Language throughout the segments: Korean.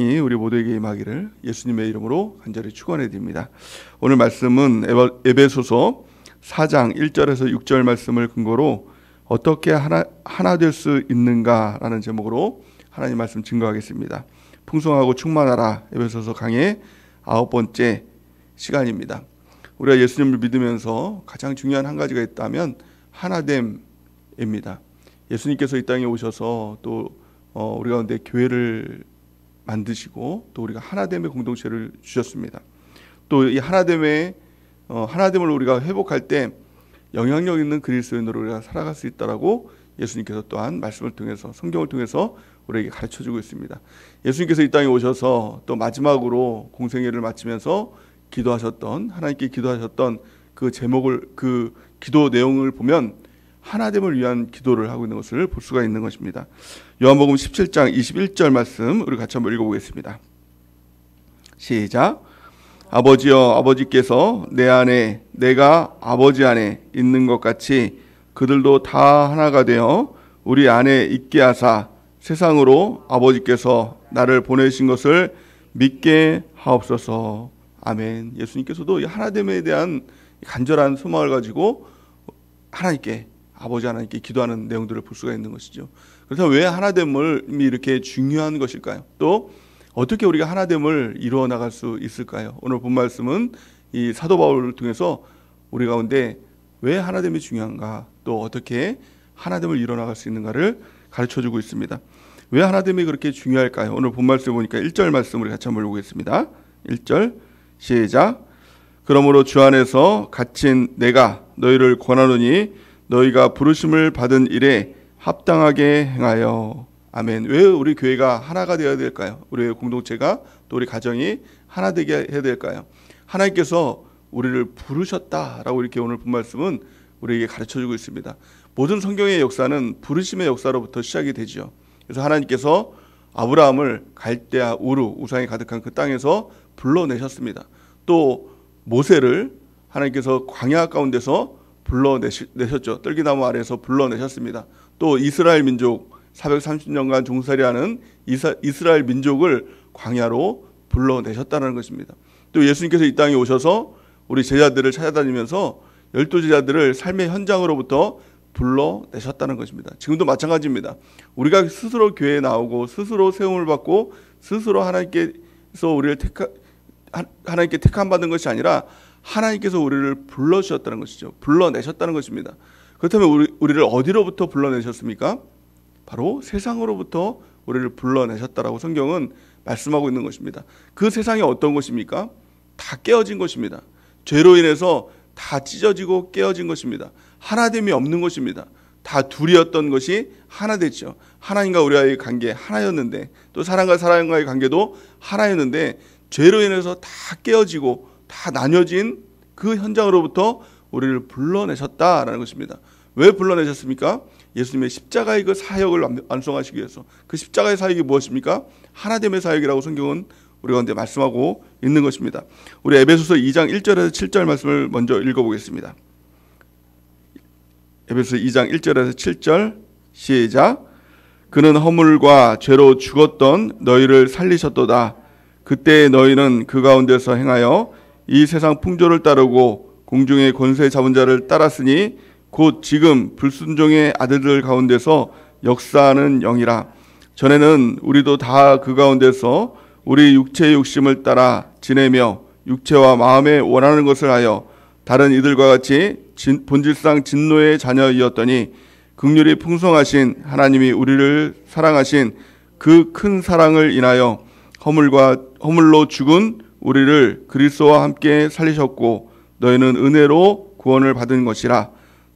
이 우리 모두에게 임하기를 예수님의 이름으로 간절히 축원해 드립니다. 오늘 말씀은 에베소서 4장 1절에서 6절 말씀을 근거로 어떻게 하나 될 수 있는가라는 제목으로 하나님 말씀 증거하겠습니다. 풍성하고 충만하라 에베소서 강의 9번째 시간입니다. 우리가 예수님을 믿으면서 가장 중요한 한 가지가 있다면 하나됨입니다. 예수님께서 이 땅에 오셔서 또 우리 가운데 교회를 만드시고 또 우리가 하나됨의 공동체를 주셨습니다. 또 이 하나됨을 우리가 회복할 때 영향력 있는 그리스도인으로 우리가 살아갈 수 있다라고 예수님께서 또한 말씀을 통해서 성경을 통해서 우리에게 가르쳐주고 있습니다. 예수님께서 이 땅에 오셔서 또 마지막으로 공생애를 마치면서 하나님께 기도하셨던 그 제목을 그 기도 내용을 보면 하나됨을 위한 기도를 하고 있는 것을 볼 수가 있는 것입니다. 요한복음 17장 21절 말씀 우리 같이 한번 읽어보겠습니다. 시작. 아버지여, 아버지께서 내 안에 내가 아버지 안에 있는 것 같이 그들도 다 하나가 되어 우리 안에 있게 하사 세상으로 아버지께서 나를 보내신 것을 믿게 하옵소서. 아멘. 예수님께서도 이 하나됨에 대한 간절한 소망을 가지고 아버지 하나님께 기도하는 내용들을 볼 수가 있는 것이죠. 그래서 왜 하나됨이 이렇게 중요한 것일까요? 또 어떻게 우리가 하나됨을 이루어 나갈 수 있을까요? 오늘 본 말씀은 이 사도 바울을 통해서 우리 가운데 왜 하나됨이 중요한가, 또 어떻게 하나됨을 이루어 나갈 수 있는가를 가르쳐주고 있습니다. 왜 하나됨이 그렇게 중요할까요? 오늘 본 말씀을 보니까 1절 말씀 우리 같이 한번 보겠습니다. 1절 시작. 그러므로 주 안에서 갇힌 내가 너희를 권하노니 너희가 부르심을 받은 일에 합당하게 행하여. 아멘. 왜 우리 교회가 하나가 되어야 될까요? 우리의 공동체가 또 우리 가정이 하나 되게 해야 될까요? 하나님께서 우리를 부르셨다라고 이렇게 오늘 본 말씀은 우리에게 가르쳐주고 있습니다. 모든 성경의 역사는 부르심의 역사로부터 시작이 되죠. 그래서 하나님께서 아브라함을 갈대아 우르 우상이 가득한 그 땅에서 불러내셨습니다. 또 모세를 하나님께서 광야 가운데서 불러내셨죠. 떨기나무 아래에서 불러내셨습니다. 또 이스라엘 민족 430년간 종살이하는 이스라엘 민족을 광야로 불러내셨다는 것입니다. 또 예수님께서 이 땅에 오셔서 우리 제자들을 찾아다니면서 12제자들을 삶의 현장으로부터 불러내셨다는 것입니다. 지금도 마찬가지입니다. 우리가 스스로 교회에 나오고 스스로 세움을 받고 스스로 하나님께서 우리를 하나님께 택함 받은 것이 아니라 하나님께서 우리를 불러주셨다는 것이죠. 불러내셨다는 것입니다. 그렇다면 우리를 어디로부터 불러내셨습니까? 바로 세상으로부터 우리를 불러내셨다라고 성경은 말씀하고 있는 것입니다. 그 세상이 어떤 것입니까? 다 깨어진 것입니다. 죄로 인해서 다 찢어지고 깨어진 것입니다. 하나됨이 없는 것입니다. 다 둘이었던 것이 하나 됐죠. 하나님과 우리와의 관계 하나였는데, 또 사람과 사람과의 관계도 하나였는데 죄로 인해서 다 깨어지고 다 나뉘어진 그 현장으로부터 우리를 불러내셨다라는 것입니다. 왜 불러내셨습니까? 예수님의 십자가의 그 사역을 완성하시기 위해서. 그 십자가의 사역이 무엇입니까? 하나됨의 사역이라고 성경은 우리 가운데 말씀하고 있는 것입니다. 우리 에베소서 2장 1절에서 7절 말씀을 먼저 읽어보겠습니다. 에베소서 2장 1절에서 7절 시작. 그는 허물과 죄로 죽었던 너희를 살리셨도다. 그때 너희는 그 가운데서 행하여 이 세상 풍조를 따르고 공중의 권세 잡은 자를 따랐으니 곧 지금 불순종의 아들들 가운데서 역사하는 영이라. 전에는 우리도 다 그 가운데서 우리 육체의 욕심을 따라 지내며 육체와 마음에 원하는 것을 하여 다른 이들과 같이 본질상 진노의 자녀이었더니 긍휼이 풍성하신 하나님이 우리를 사랑하신 그 큰 사랑을 인하여 허물로 죽은 우리를 그리스도와 함께 살리셨고 너희는 은혜로 구원을 받은 것이라.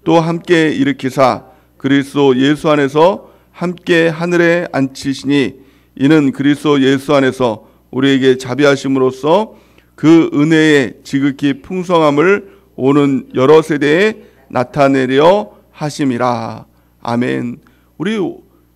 또 함께 일으키사 그리스도 예수 안에서 함께 하늘에 앉히시니 이는 그리스도 예수 안에서 우리에게 자비하심으로써 그 은혜의 지극히 풍성함을 오는 여러 세대에 나타내려 하심이라. 아멘. 우리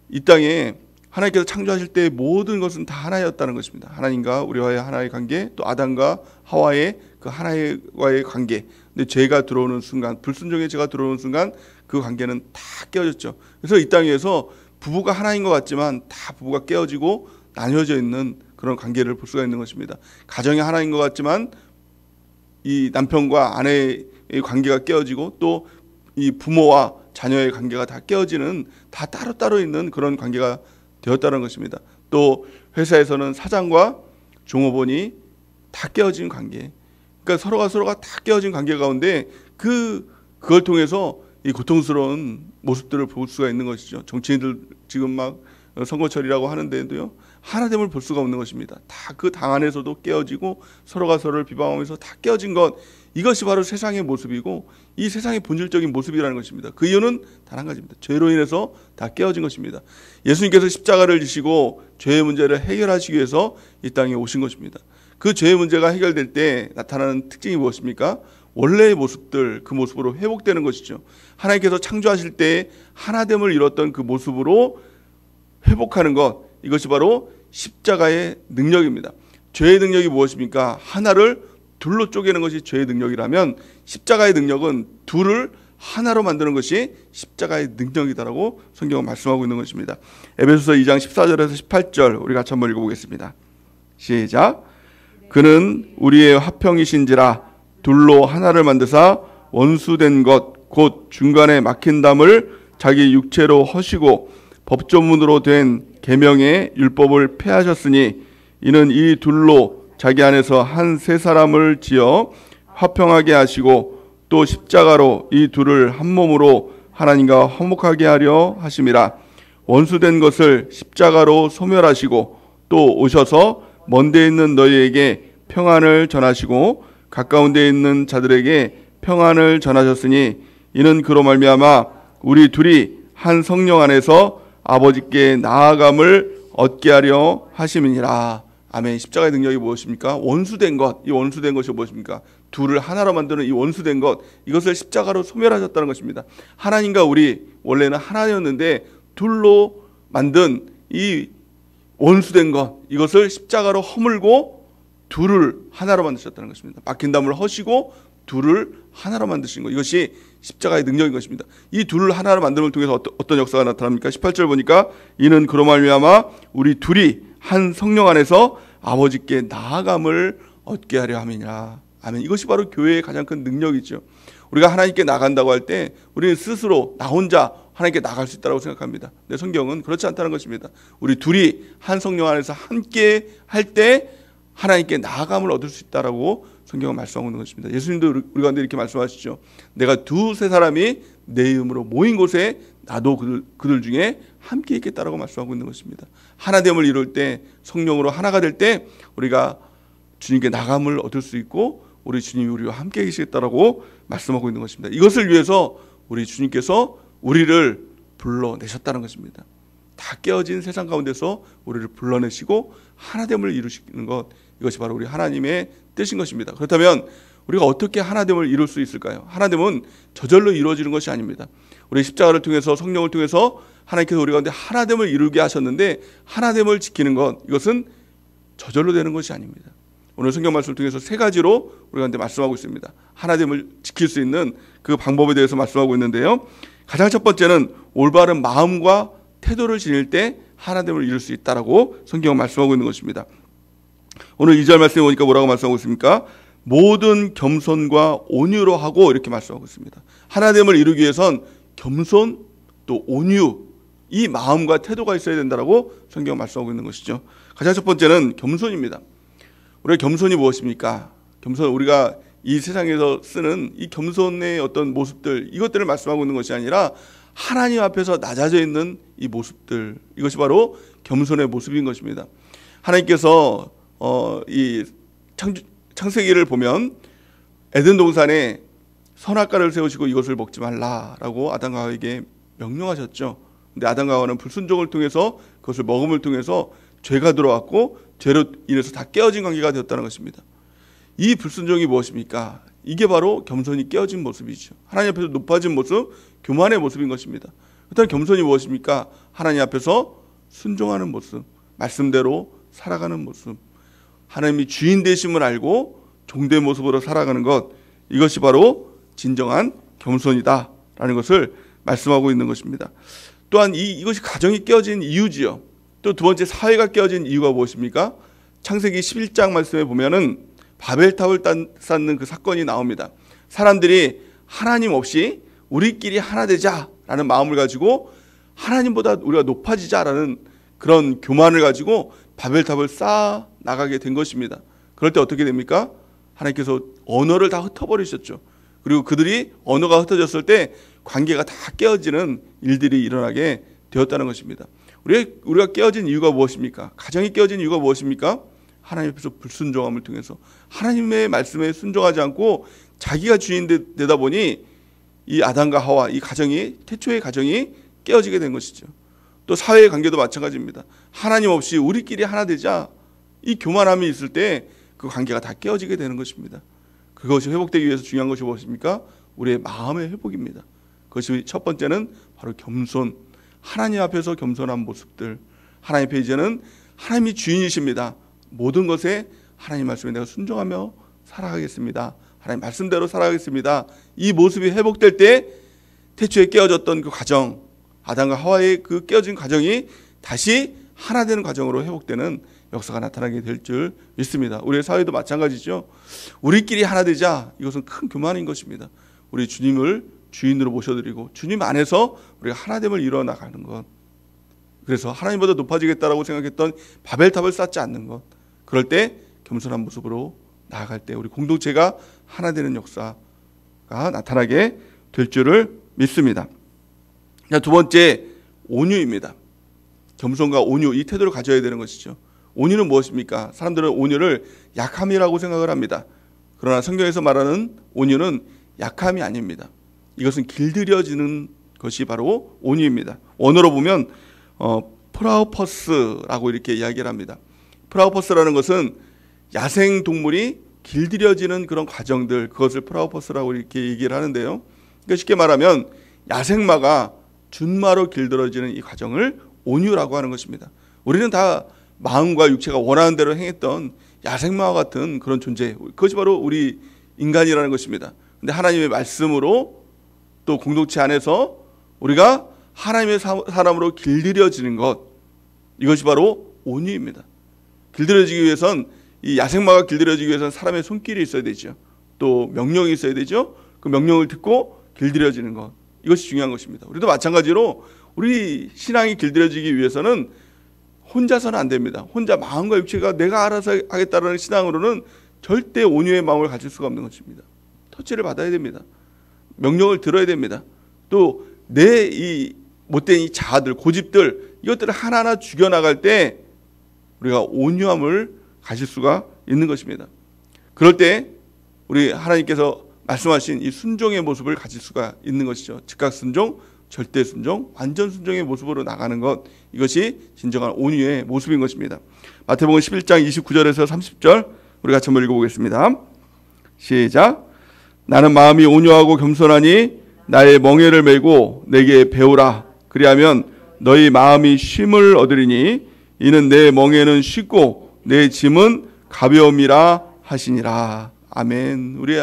이 땅에 하나님께서 창조하실 때 모든 것은 다 하나였다는 것입니다. 하나님과 우리와의 하나의 관계, 또 아담과 하와의 그 하나와의 관계. 근데 죄가 들어오는 순간, 불순종의 죄가 들어오는 순간 그 관계는 다 깨어졌죠. 그래서 이 땅에서 부부가 하나인 것 같지만 다 부부가 깨어지고 나뉘어져 있는 그런 관계를 볼 수가 있는 것입니다. 가정이 하나인 것 같지만 이 남편과 아내의 관계가 깨어지고 또 이 부모와 자녀의 관계가 다 깨어지는, 다 따로따로 있는 그런 관계가 되었다는 것입니다. 또 회사에서는 사장과 종업원이 다 깨어진 관계, 그러니까 서로가 다 깨어진 관계 가운데 그걸 통해서 이 고통스러운 모습들을 볼 수가 있는 것이죠. 정치인들 지금 막 선거철이라고 하는데도요, 하나됨을 볼 수가 없는 것입니다. 다 그 당 안에서도 깨어지고 서로가 서로를 비방하면서 다 깨어진 것, 이것이 바로 세상의 모습이고 이 세상의 본질적인 모습이라는 것입니다. 그 이유는 단 한 가지입니다. 죄로 인해서 다 깨어진 것입니다. 예수님께서 십자가를 지시고 죄의 문제를 해결하시기 위해서 이 땅에 오신 것입니다. 그 죄의 문제가 해결될 때 나타나는 특징이 무엇입니까? 원래의 모습들, 그 모습으로 회복되는 것이죠. 하나님께서 창조하실 때 하나됨을 이뤘던 그 모습으로 회복하는 것, 이것이 바로 십자가의 능력입니다. 죄의 능력이 무엇입니까? 하나를 둘로 쪼개는 것이 죄의 능력이라면 십자가의 능력은 둘을 하나로 만드는 것이 십자가의 능력이다라고 성경은 말씀하고 있는 것입니다. 에베소서 2장 14절에서 18절 우리 같이 한번 읽어보겠습니다. 시작. 그는 우리의 화평이신지라 둘로 하나를 만드사 원수된 것 곧 중간에 막힌 담을 자기 육체로 허시고 법조문으로 된 계명의 율법을 폐하셨으니 이는 이 둘로 자기 안에서 한 세 사람을 지어 화평하게 하시고 또 십자가로 이 둘을 한 몸으로 하나님과 화목하게 하려 하심이라. 원수된 것을 십자가로 소멸하시고 또 오셔서 먼데 있는 너희에게 평안을 전하시고 가까운 데 있는 자들에게 평안을 전하셨으니 이는 그로 말미암아 우리 둘이 한 성령 안에서 아버지께 나아감을 얻게 하려 하심이니라. 아멘. 십자가의 능력이 무엇입니까? 원수된 것, 이 원수된 것이 무엇입니까? 둘을 하나로 만드는 이 원수된 것, 이것을 십자가로 소멸하셨다는 것입니다. 하나님과 우리 원래는 하나였는데 둘로 만든 이 원수된 것, 이것을 십자가로 허물고 둘을 하나로 만드셨다는 것입니다. 막힌 담을 허시고 둘을 하나로 만드신 것, 이것이 십자가의 능력인 것입니다. 이 둘을 하나로 만듦을 통해서 어떤 역사가 나타납니까? 18절 보니까 이는 그로 말미암아 우리 둘이 한 성령 안에서 아버지께 나아감을 얻게 하려 함이니라. 아멘. 이것이 바로 교회의 가장 큰 능력이죠. 우리가 하나님께 나간다고 할 때 우리는 스스로 나 혼자 하나님께 나갈 수 있다고 생각합니다. 근데 성경은 그렇지 않다는 것입니다. 우리 둘이 한 성령 안에서 함께 할 때 하나님께 나아감을 얻을 수 있다라고 성경은 말씀하고 있는 것입니다. 예수님도 우리 가운데 이렇게 말씀하시죠. 내가 두세 사람이 내 이름으로 모인 곳에 나도 그들 중에 함께 있겠다라고 말씀하고 있는 것입니다. 하나됨을 이룰 때, 성령으로 하나가 될 때 우리가 주님께 나감을 얻을 수 있고 우리 주님이 우리와 함께 계시겠다라고 말씀하고 있는 것입니다. 이것을 위해서 우리 주님께서 우리를 불러내셨다는 것입니다. 다 깨어진 세상 가운데서 우리를 불러내시고 하나됨을 이루시는 것, 이것이 바로 우리 하나님의 뜻인 것입니다. 그렇다면 우리가 어떻게 하나됨을 이룰 수 있을까요? 하나됨은 저절로 이루어지는 것이 아닙니다. 우리 십자가를 통해서, 성령을 통해서 하나님께서 우리 가운데 하나됨을 이루게 하셨는데 하나됨을 지키는 것, 이것은 저절로 되는 것이 아닙니다. 오늘 성경 말씀을 통해서 세 가지로 우리 가운데 말씀하고 있습니다. 하나됨을 지킬 수 있는 그 방법에 대해서 말씀하고 있는데요. 가장 첫 번째는 올바른 마음과 태도를 지닐 때 하나됨을 이룰 수 있다라고 성경은 말씀하고 있는 것입니다. 오늘 2절 말씀에 보니까 뭐라고 말씀하고 있습니까? 모든 겸손과 온유로 하고 이렇게 말씀하고 있습니다. 하나됨을 이루기 위해선 겸손 또 온유, 이 마음과 태도가 있어야 된다라고 성경은 말씀하고 있는 것이죠. 가장 첫 번째는 겸손입니다. 우리가 겸손이 무엇입니까? 겸손, 우리가 이 세상에서 쓰는 이 겸손의 어떤 모습들, 이것들을 말씀하고 있는 것이 아니라 하나님 앞에서 낮아져 있는 이 모습들, 이것이 바로 겸손의 모습인 것입니다. 하나님께서 이 창세기를 보면 에덴 동산에 선악과를 세우시고 이것을 먹지 말라라고 아담과 하와에게 명령하셨죠. 근데 아담과 하와는 불순종을 통해서 그것을 먹음을 통해서 죄가 들어왔고 죄로 인해서 다 깨어진 관계가 되었다는 것입니다. 이 불순종이 무엇입니까? 이게 바로 겸손이 깨어진 모습이죠. 하나님 앞에서 높아진 모습, 교만의 모습인 것입니다. 그렇다면 겸손이 무엇입니까? 하나님 앞에서 순종하는 모습, 말씀대로 살아가는 모습, 하나님이 주인 되심을 알고 종된 모습으로 살아가는 것, 이것이 바로 진정한 겸손이다라는 것을 말씀하고 있는 것입니다. 또한 이것이 가정이 깨어진 이유지요. 또 두 번째, 사회가 깨어진 이유가 무엇입니까? 창세기 11장 말씀에 보면은 바벨탑을 쌓는 그 사건이 나옵니다. 사람들이 하나님 없이 우리끼리 하나 되자라는 마음을 가지고 하나님보다 우리가 높아지자라는 그런 교만을 가지고 바벨탑을 쌓아 나가게 된 것입니다. 그럴 때 어떻게 됩니까? 하나님께서 언어를 다 흩어버리셨죠. 그리고 그들이 언어가 흩어졌을 때 관계가 다 깨어지는 일들이 일어나게 되었다는 것입니다. 우리가 깨어진 이유가 무엇입니까? 가정이 깨어진 이유가 무엇입니까? 하나님 앞에서 불순종함을 통해서 하나님의 말씀에 순종하지 않고 자기가 주인 되다 보니 이 아담과 하와, 이 가정이, 태초의 가정이 깨어지게 된 것이죠. 또 사회의 관계도 마찬가지입니다. 하나님 없이 우리끼리 하나 되자, 이 교만함이 있을 때 그 관계가 다 깨어지게 되는 것입니다. 그것이 회복되기 위해서 중요한 것이 무엇입니까? 우리의 마음의 회복입니다. 그것이 첫 번째는 바로 겸손, 하나님 앞에서 겸손한 모습들. 하나님 앞에 이제는 하나님이 주인이십니다. 모든 것에 하나님 말씀에 내가 순종하며 살아가겠습니다. 하나님 말씀대로 살아가겠습니다. 이 모습이 회복될 때 태초에 깨어졌던 그 과정, 아담과 하와의 그 깨어진 과정이 다시 하나 되는 과정으로 회복되는 역사가 나타나게 될 줄 믿습니다. 우리의 사회도 마찬가지죠. 우리끼리 하나 되자, 이것은 큰 교만인 것입니다. 우리 주님을 주인으로 모셔드리고 주님 안에서 우리가 하나됨을 이루어 나가는 것. 그래서 하나님보다 높아지겠다라고 생각했던 바벨탑을 쌓지 않는 것. 그럴 때 겸손한 모습으로 나아갈 때 우리 공동체가 하나 되는 역사가 나타나게 될 줄을 믿습니다. 두 번째, 온유입니다. 겸손과 온유, 이 태도를 가져야 되는 것이죠. 온유는 무엇입니까? 사람들은 온유를 약함이라고 생각을 합니다. 그러나 성경에서 말하는 온유는 약함이 아닙니다. 이것은 길들여지는 것이 바로 온유입니다. 원어로 보면 프라우퍼스라고 이렇게 이야기를 합니다. 프라우퍼스라는 것은 야생 동물이 길들여지는 그런 과정들, 그것을 프라우퍼스라고 이렇게 얘기를 하는데요. 그러니까 쉽게 말하면 야생마가 준마로 길들여지는 이 과정을 온유라고 하는 것입니다. 우리는 다 마음과 육체가 원하는 대로 행했던 야생마와 같은 그런 존재, 그것이 바로 우리 인간이라는 것입니다. 근데 하나님의 말씀으로 또 공동체 안에서 우리가 하나님의 사람으로 길들여지는 것, 이것이 바로 온유입니다. 길들여지기 위해선, 이 야생마가 길들여지기 위해서는 사람의 손길이 있어야 되죠. 또 명령이 있어야 되죠. 그 명령을 듣고 길들여지는 것, 이것이 중요한 것입니다. 우리도 마찬가지로 우리 신앙이 길들여지기 위해서는 혼자서는 안 됩니다. 혼자 마음과 육체가 내가 알아서 하겠다는 신앙으로는 절대 온유의 마음을 가질 수가 없는 것입니다. 터치를 받아야 됩니다. 명령을 들어야 됩니다. 또 내 이 못된 이 자아들, 고집들, 이것들을 하나하나 죽여나갈 때 우리가 온유함을 가질 수가 있는 것입니다. 그럴 때 우리 하나님께서 말씀하신 이 순종의 모습을 가질 수가 있는 것이죠. 즉각 순종, 절대 순종, 완전 순종의 모습으로 나가는 것, 이것이 진정한 온유의 모습인 것입니다. 마태복음 11장 29절에서 30절 우리 같이 한번 읽어보겠습니다. 시작. 나는 마음이 온유하고 겸손하니 나의 멍에를 메고 내게 배우라. 그리하면 너희 마음이 쉼을 얻으리니 이는 내 멍에는 쉽고 내 짐은 가벼움이라 하시니라. 아멘. 우리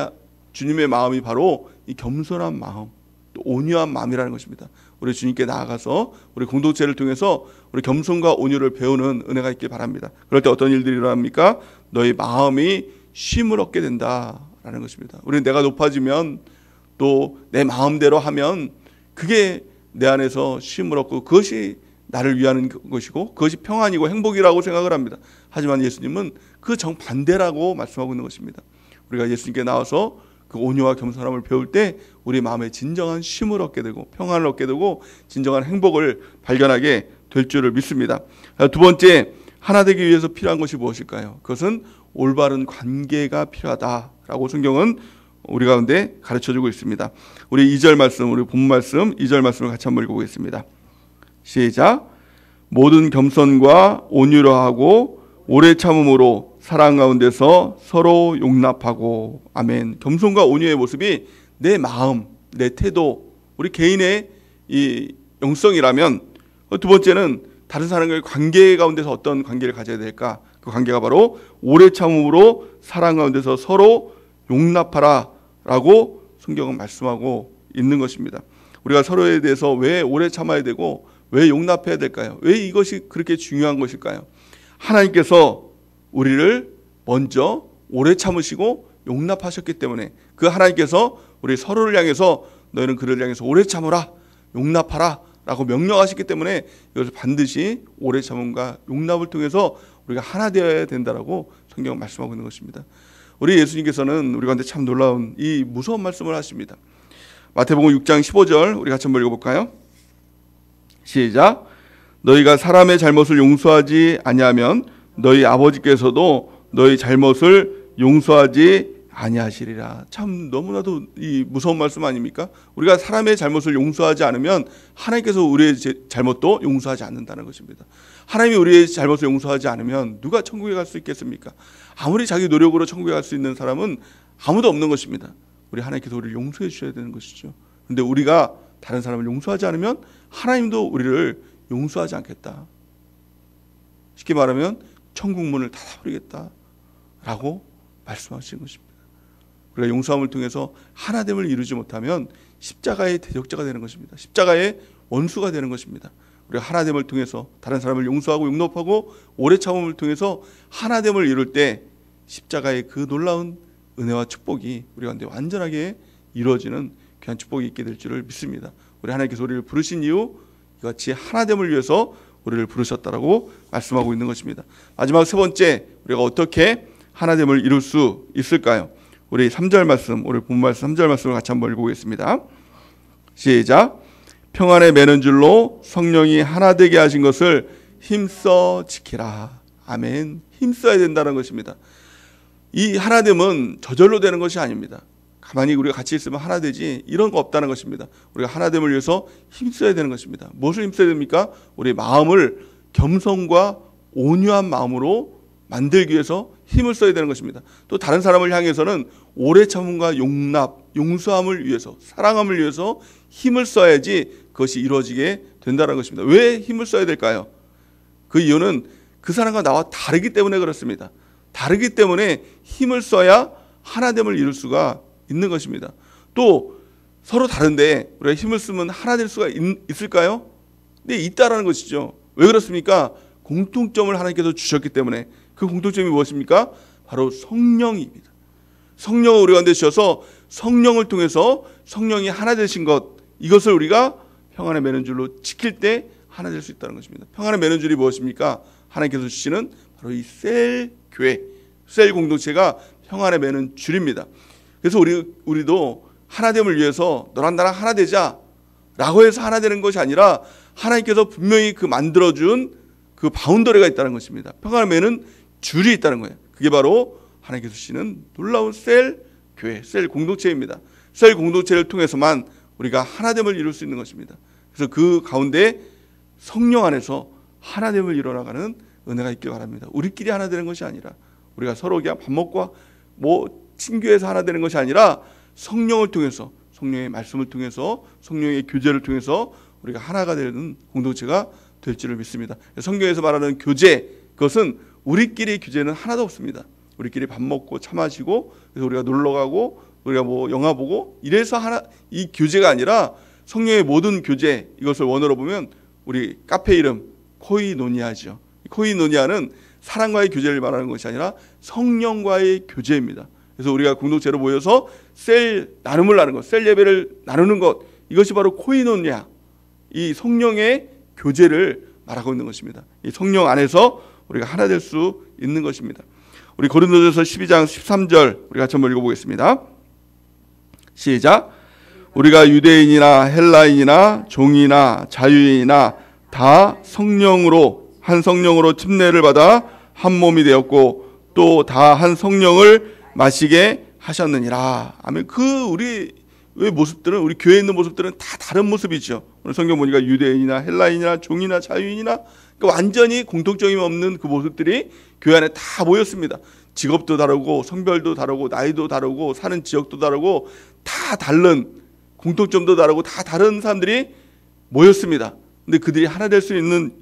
주님의 마음이 바로 이 겸손한 마음, 또 온유한 마음이라는 것입니다. 우리 주님께 나아가서 우리 공동체를 통해서 우리 겸손과 온유를 배우는 은혜가 있길 바랍니다. 그럴 때 어떤 일들이 일어납니까? 너희 마음이 쉼을 얻게 된다라는 것입니다. 우리는 내가 높아지면 또 내 마음대로 하면 그게 내 안에서 쉼을 얻고 그것이 나를 위하는 것이고 그것이 평안이고 행복이라고 생각을 합니다. 하지만 예수님은 그 정반대라고 말씀하고 있는 것입니다. 우리가 예수님께 나와서 그 온유와 겸손함을 배울 때 우리 마음에 진정한 쉼을 얻게 되고 평안을 얻게 되고 진정한 행복을 발견하게 될 줄을 믿습니다. 두 번째, 하나 되기 위해서 필요한 것이 무엇일까요? 그것은 올바른 관계가 필요하다라고 성경은 우리 가운데 가르쳐주고 있습니다. 우리 2절 말씀, 우리 본문 말씀 2절 말씀을 같이 한번 읽어보겠습니다. 시작. 모든 겸손과 온유로 하고 오래 참음으로 사랑 가운데서 서로 용납하고. 아멘. 겸손과 온유의 모습이 내 마음, 내 태도, 우리 개인의 이 영성이라면, 두 번째는 다른 사람과의 관계 가운데서 어떤 관계를 가져야 될까? 그 관계가 바로 오래 참음으로 사랑 가운데서 서로 용납하라 라고 성경은 말씀하고 있는 것입니다. 우리가 서로에 대해서 왜 오래 참아야 되고 왜 용납해야 될까요? 왜 이것이 그렇게 중요한 것일까요? 하나님께서 우리를 먼저 오래 참으시고 용납하셨기 때문에 그 하나님께서 우리 서로를 향해서 너희는 그를 향해서 오래 참으라, 용납하라 라고 명령하셨기 때문에 이것을 반드시 오래 참음과 용납을 통해서 우리가 하나 되어야 된다라고 성경은 말씀하고 있는 것입니다. 우리 예수님께서는 우리 가운데 참 놀라운 이 무서운 말씀을 하십니다. 마태복음 6장 15절 우리 같이 한번 읽어볼까요? 시작. 너희가 사람의 잘못을 용서하지 아니하면 너희 아버지께서도 너희 잘못을 용서하지 아니하시리라. 참 너무나도 이 무서운 말씀 아닙니까? 우리가 사람의 잘못을 용서하지 않으면 하나님께서 우리의 잘못도 용서하지 않는다는 것입니다. 하나님이 우리의 잘못을 용서하지 않으면 누가 천국에 갈 수 있겠습니까? 아무리 자기 노력으로 천국에 갈 수 있는 사람은 아무도 없는 것입니다. 우리 하나님께서 우리를 용서해 주셔야 되는 것이죠. 그런데 우리가 다른 사람을 용서하지 않으면 하나님도 우리를 용서하지 않겠다. 쉽게 말하면 천국 문을 닫아버리겠다라고 말씀하신 것입니다. 우리가 용서함을 통해서 하나됨을 이루지 못하면 십자가의 대적자가 되는 것입니다. 십자가의 원수가 되는 것입니다. 우리가 하나됨을 통해서 다른 사람을 용서하고 용납하고 오래 참음을 통해서 하나됨을 이룰 때 십자가의 그 놀라운 은혜와 축복이 우리 가운데 완전하게 이루어지는 귀한 축복이 있게 될 줄을 믿습니다. 우리 하나님께서 우리를 부르신 이유 이같이 하나됨을 위해서 우리를 부르셨다라고 말씀하고 있는 것입니다. 마지막 세 번째, 우리가 어떻게 하나됨을 이룰 수 있을까요? 우리 3절 말씀, 우리 본 말씀 3절 말씀을 같이 한번 읽어보겠습니다. 시작. 평안에 매는 줄로 성령이 하나 되게 하신 것을 힘써 지키라. 아멘. 힘써야 된다는 것입니다. 이 하나됨은 저절로 되는 것이 아닙니다. 가만히 우리가 같이 있으면 하나 되지 이런 거 없다는 것입니다. 우리가 하나됨을 위해서 힘써야 되는 것입니다. 무엇을 힘써야 됩니까? 우리 마음을 겸손과 온유한 마음으로 만들기 위해서 힘을 써야 되는 것입니다. 또 다른 사람을 향해서는 오래 참음과 용납, 용서함을 위해서, 사랑함을 위해서 힘을 써야지 그것이 이루어지게 된다는 것입니다. 왜 힘을 써야 될까요? 그 이유는 그 사람과 나와 다르기 때문에 그렇습니다. 다르기 때문에 힘을 써야 하나됨을 이룰 수가 있는 것입니다. 또 서로 다른데 우리가 힘을 쓰면 하나 될 수가 있을까요? 네, 있다라는 것이죠. 왜 그렇습니까? 공통점을 하나님께서 주셨기 때문에. 그 공통점이 무엇입니까? 바로 성령입니다. 성령을 우리 가운데 주셔서 성령을 통해서 성령이 하나 되신 것, 이것을 우리가 평안에 매는 줄로 지킬 때 하나 될 수 있다는 것입니다. 평안에 매는 줄이 무엇입니까? 하나님께서 주시는 바로 이 셀 교회, 셀 공동체가 평안에 매는 줄입니다. 그래서 우리도 하나됨을 위해서 너랑 나랑 하나 되자 라고 해서 하나 되는 것이 아니라 하나님께서 분명히 그 만들어준 그 바운더리가 있다는 것입니다. 평안에 매는 줄이 있다는 거예요. 그게 바로 하나님께서 주시는 놀라운 셀 교회, 셀 공동체입니다. 셀 공동체를 통해서만 우리가 하나됨을 이룰 수 있는 것입니다. 그래서 그 가운데 성령 안에서 하나됨을 이뤄나가는 은혜가 있길 바랍니다. 우리끼리 하나 되는 것이 아니라 우리가 서로 그냥 밥 먹고 친교해서 하나 되는 것이 아니라 성령을 통해서, 성령의 말씀을 통해서, 성령의 교제를 통해서 우리가 하나가 되는 공동체가 될 줄을 믿습니다. 성경에서 말하는 교제, 그것은 우리끼리 교제는 하나도 없습니다. 우리끼리 밥 먹고 차 마시고 그래서 우리가 놀러 가고 우리가 영화 보고 이래서 이 교제가 아니라 성령의 모든 교제, 이것을 원어로 보면 우리 카페 이름 코이노니아죠. 코이노니아는 사랑과의 교제를 말하는 것이 아니라 성령과의 교제입니다. 그래서 우리가 공동체로 모여서 셀 나눔을 나누는 것, 셀 예배를 나누는 것, 이것이 바로 코이노니아, 이 성령의 교제를 말하고 있는 것입니다. 이 성령 안에서 우리가 하나 될 수 있는 것입니다. 우리 고린도전서 12장 13절 우리 같이 한번 읽어보겠습니다. 시작. 우리가 유대인이나 헬라인이나 종이나 자유인이나 다 성령으로 한 성령으로 침례를 받아 한 몸이 되었고 또 다 한 성령을 마시게 하셨느니라. 아멘. 우리의 모습들은, 우리 교회에 있는 모습들은 다 다른 모습이죠. 오늘 성경 보니까 유대인이나 헬라인이나 종이나 자유인이나 완전히 공통점이 없는 그 모습들이 교회 안에 다 모였습니다. 직업도 다르고 성별도 다르고 나이도 다르고 사는 지역도 다르고 다 다른 공통점도 다르고 다 다른 사람들이 모였습니다. 근데 그들이 하나 될 수 있는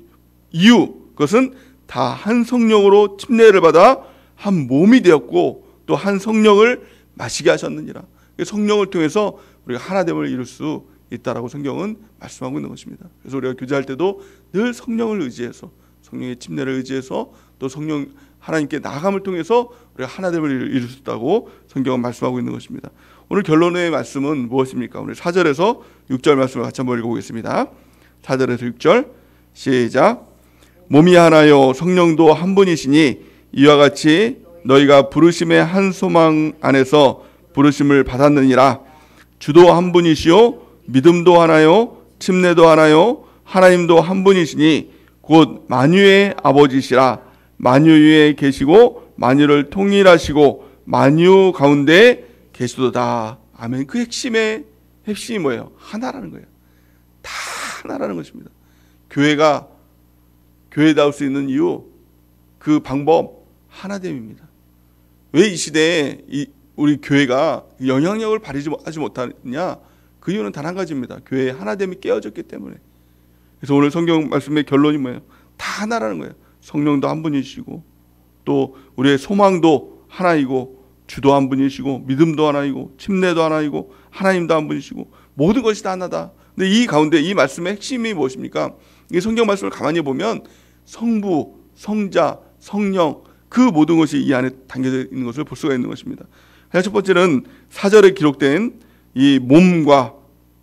이유, 그것은 다 한 성령으로 침례를 받아 한 몸이 되었고 또 한 성령을 마시게 하셨느니라. 성령을 통해서 우리가 하나됨을 이룰 수 있다라고 성경은 말씀하고 있는 것입니다. 그래서 우리가 교제할 때도 늘 성령을 의지해서, 성령의 침례를 의지해서 또 성령 하나님께 나아감을 통해서 우리가 하나됨을 이룰 수 있다고 성경은 말씀하고 있는 것입니다. 오늘 결론의 말씀은 무엇입니까? 오늘 4절에서 6절 말씀을 같이 한번 읽어보겠습니다. 4절에서 6절 시작. 몸이 하나요 성령도 한 분이시니 이와 같이 너희가 부르심의 한 소망 안에서 부르심을 받았느니라. 주도 한 분이시요 믿음도 하나요 침례도 하나요 하나님도 한 분이시니 곧 만유의 아버지시라. 만유 위에 계시고 만유를 통일하시고 만유 가운데 계시도다. 아멘. 그 핵심이 뭐예요? 하나라는 거예요. 다 하나라는 것입니다. 교회가 교회다울 수 있는 이유, 그 방법 하나됨입니다. 왜 이 시대에 우리 교회가 영향력을 발휘하지 못하느냐? 그 이유는 단 한 가지입니다. 교회의 하나됨이 깨어졌기 때문에. 그래서 오늘 성경 말씀의 결론이 뭐예요? 다 하나라는 거예요. 성령도 한 분이시고 또 우리의 소망도 하나이고 주도 한 분이시고 믿음도 하나이고 침례도 하나이고 하나님도 한 분이시고 모든 것이 다 하나다. 근데 이 가운데 이 말씀의 핵심이 무엇입니까? 이 성경 말씀을 가만히 보면 성부, 성자, 성령 그 모든 것이 이 안에 담겨져 있는 것을 볼 수가 있는 것입니다. 첫 번째는 4절에 기록된 이 몸과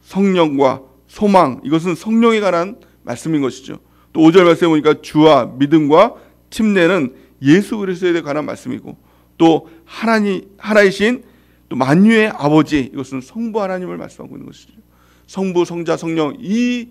성령과 소망, 이것은 성령에 관한 말씀인 것이죠. 또 5절 말씀에 보니까 주와 믿음과 침례는 예수 그리스도에 관한 말씀이고 또 하나이신 또 만유의 아버지, 이것은 성부 하나님을 말씀하고 있는 것이죠. 성부, 성자, 성령 이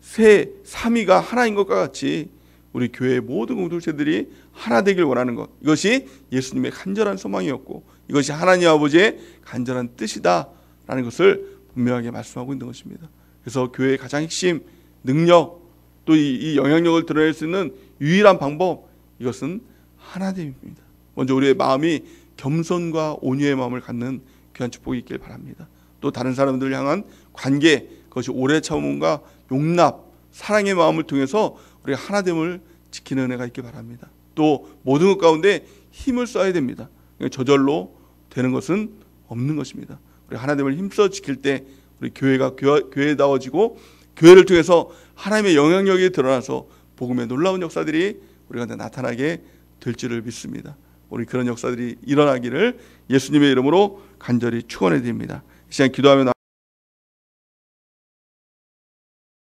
세 삼위가 하나인 것과 같이 우리 교회의 모든 공동체들이 하나 되길 원하는 것, 이것이 예수님의 간절한 소망이었고 이것이 하나님 아버지의 간절한 뜻이다라는 것을 분명하게 말씀하고 있는 것입니다. 그래서 교회의 가장 핵심 능력 또 이 영향력을 드러낼 수 있는 유일한 방법, 이것은 하나됨입니다. 먼저 우리의 마음이 겸손과 온유의 마음을 갖는 귀한 축복이 있길 바랍니다. 또 다른 사람들을 향한 관계, 그것이 오래 참음과 용납, 사랑의 마음을 통해서 우리가 하나됨을 지키는 은혜가 있길 바랍니다. 또 모든 것 가운데 힘을 써야 됩니다. 저절로 되는 것은 없는 것입니다. 우리 하나됨을 힘써 지킬 때 우리 교회가 교회다워지고 교회를 통해서 하나님의 영향력이 드러나서 복음의 놀라운 역사들이 우리 가운데 나타나게 될 줄을 믿습니다. 우리 그런 역사들이 일어나기를 예수님의 이름으로 간절히 축원해 드립니다. 이 시간 기도하며